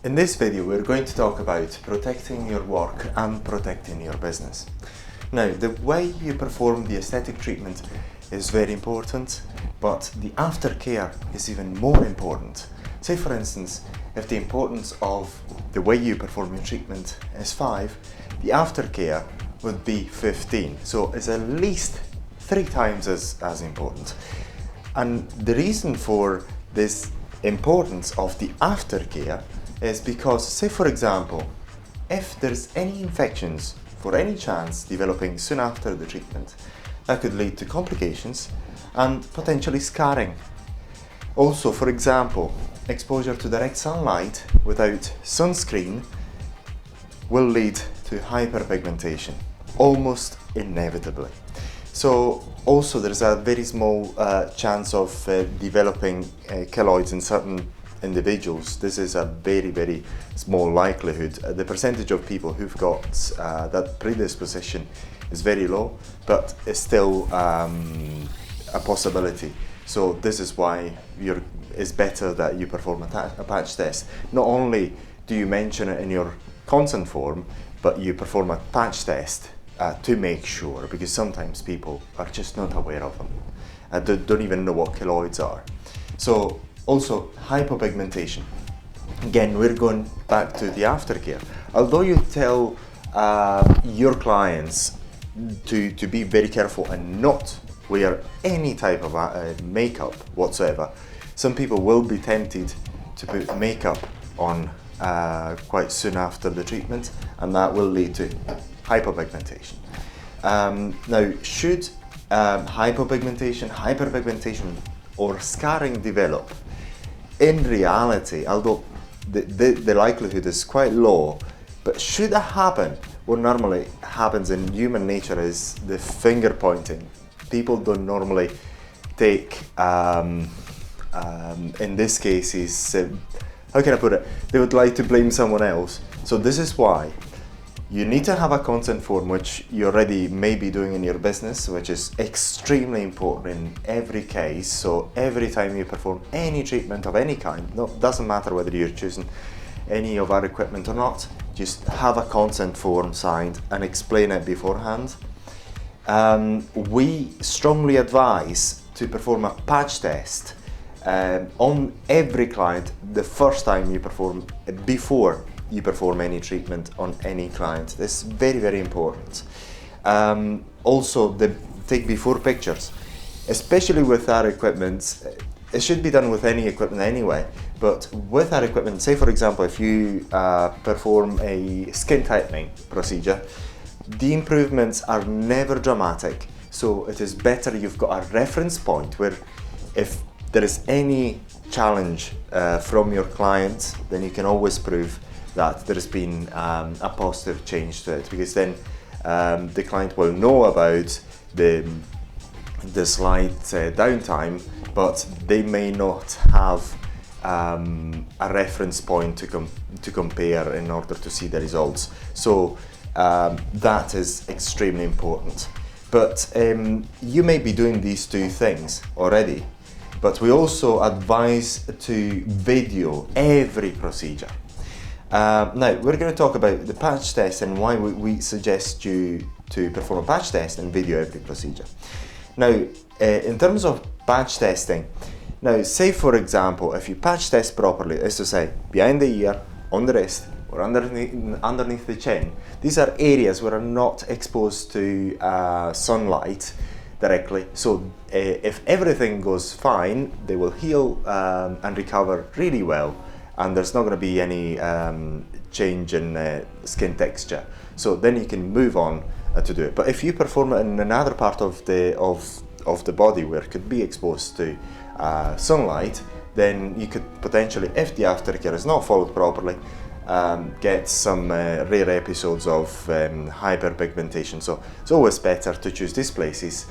In this video, we're going to talk about protecting your work and protecting your business. Now, the way you perform the aesthetic treatment is very important, but the aftercare is even more important. Say, for instance, if the importance of the way you perform your treatment is 5, the aftercare would be 15. So it's at least 3 times as important. And the reason for this importance of the aftercare is because, say for example, if there's any infections for any chance developing soon after the treatment, that could lead to complications and potentially scarring. Also, for example, exposure to direct sunlight without sunscreen will lead to hyperpigmentation, almost inevitably. So also there's a very small chance of developing keloids in certain individuals. This is a very small likelihood. The percentage of people who've got that predisposition is very low, but it's still a possibility. So this is why it's better that you perform a patch test. Not only do you mention it in your consent form, but you perform a patch test to make sure, because sometimes people are just not aware of them. They don't even know what keloids are. So also, hypopigmentation. Again, we're going back to the aftercare. Although you tell your clients to be very careful and not wear any type of makeup whatsoever, some people will be tempted to put makeup on quite soon after the treatment, and that will lead to hypopigmentation. Now, should hyperpigmentation, or scarring develop? In reality, although the likelihood is quite low, but should that happen, what normally happens in human nature is the finger pointing. People don't normally take, in this case, how can I put it? They would like to blame someone else. So this is why you need to have a consent form, which you already may be doing in your business, which is extremely important in every case. So every time you perform any treatment of any kind, doesn't matter whether you're choosing any of our equipment or not, just have a consent form signed and explain it beforehand. We strongly advise to perform a patch test on every client the first time you perform, before you perform any treatment on any client. This is very important. Also, take before pictures, especially with our equipment. It should be done with any equipment anyway, but with our equipment, say for example, if you perform a skin tightening procedure, the improvements are never dramatic. So it is better you've got a reference point where if there is any challenge from your client, then you can always prove that there's been a positive change to it, because then the client will know about the slight downtime, but they may not have a reference point to compare in order to see the results. So that is extremely important. But you may be doing these 2 things already, but we also advise to video every procedure. Now, we're going to talk about the patch test and why we suggest you to perform a patch test and video every procedure. Now, in terms of patch testing, now say for example, if you patch test properly, as to say, behind the ear, on the wrist, or underneath the chin, these are areas where are not exposed to sunlight directly. So if everything goes fine, they will heal and recover really well, and there's not going to be any change in skin texture. So then you can move on to do it. But if you perform it in another part of the body where it could be exposed to sunlight, then you could potentially, if the aftercare is not followed properly, get some rare episodes of hyperpigmentation. So it's always better to choose these places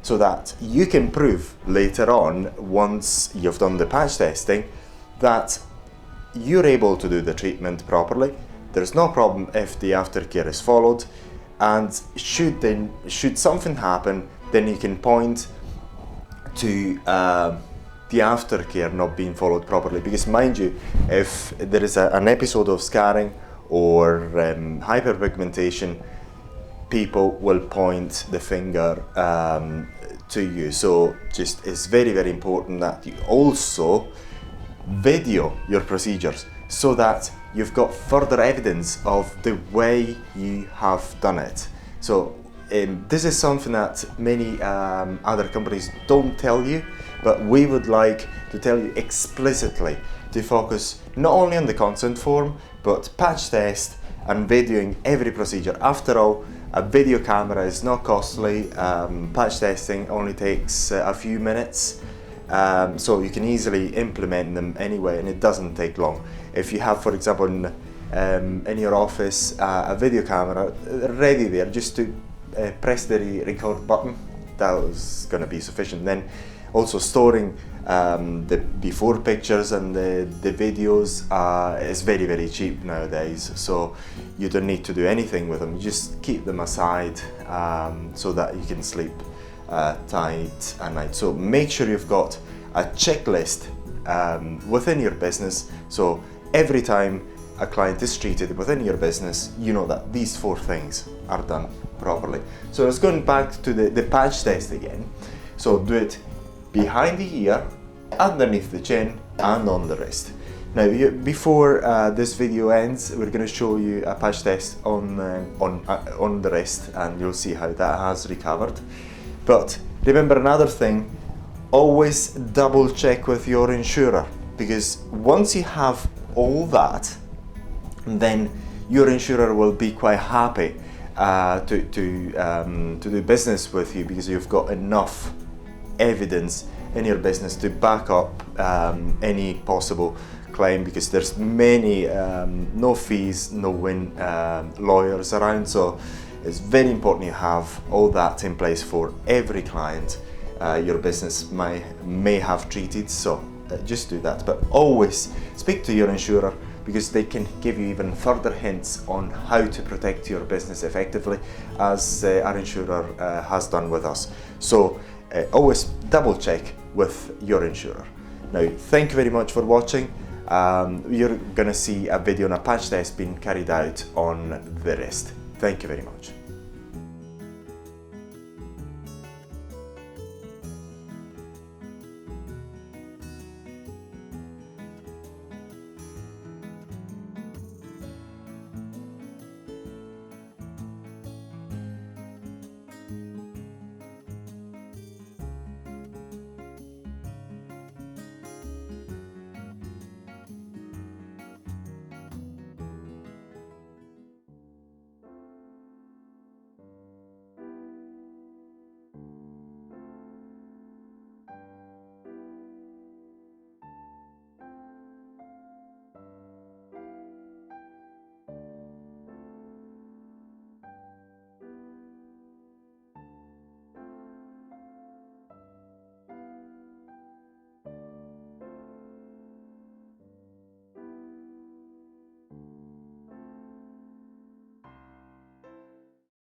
so that you can prove later on, once you've done the patch testing, that you're able to do the treatment properly. There's no problem if the aftercare is followed, and should something happen, then you can point to the aftercare not being followed properly. Because mind you, if there is an episode of scarring or hyperpigmentation, people will point the finger to you. So just it's very, very important that you also video your procedures so that you've got further evidence of the way you have done it. So this is something that many other companies don't tell you, but we would like to tell you explicitly to focus not only on the consent form, but patch test and videoing every procedure. After all, a video camera is not costly. Patch testing only takes a few minutes, so you can easily implement them anyway, and it doesn't take long. If you have, for example, in your office a video camera ready there, just to press the record button, that was going to be sufficient. Then also storing the before pictures and the videos is very, very cheap nowadays, so you don't need to do anything with them. You just keep them aside so that you can sleep tight at night. So make sure you've got a checklist within your business, so every time a client is treated within your business, you know that these 4 things are done properly. So let's go back to the patch test again. So do it behind the ear, underneath the chin, and on the wrist. Now, before this video ends, we're going to show you a patch test on the wrist, and you'll see how that has recovered. But remember another thing, always double check with your insurer, because once you have all that, then your insurer will be quite happy to do business with you, because you've got enough evidence in your business to back up any possible claim, because there's many no fees, no win lawyers around. So it's very important you have all that in place for every client your business may have treated. So just do that, but always speak to your insurer, because they can give you even further hints on how to protect your business effectively, as our insurer has done with us. So always double check with your insurer. Now, thank you very much for watching. You're going to see a video on a patch test being carried out on the wrist. Thank you very much.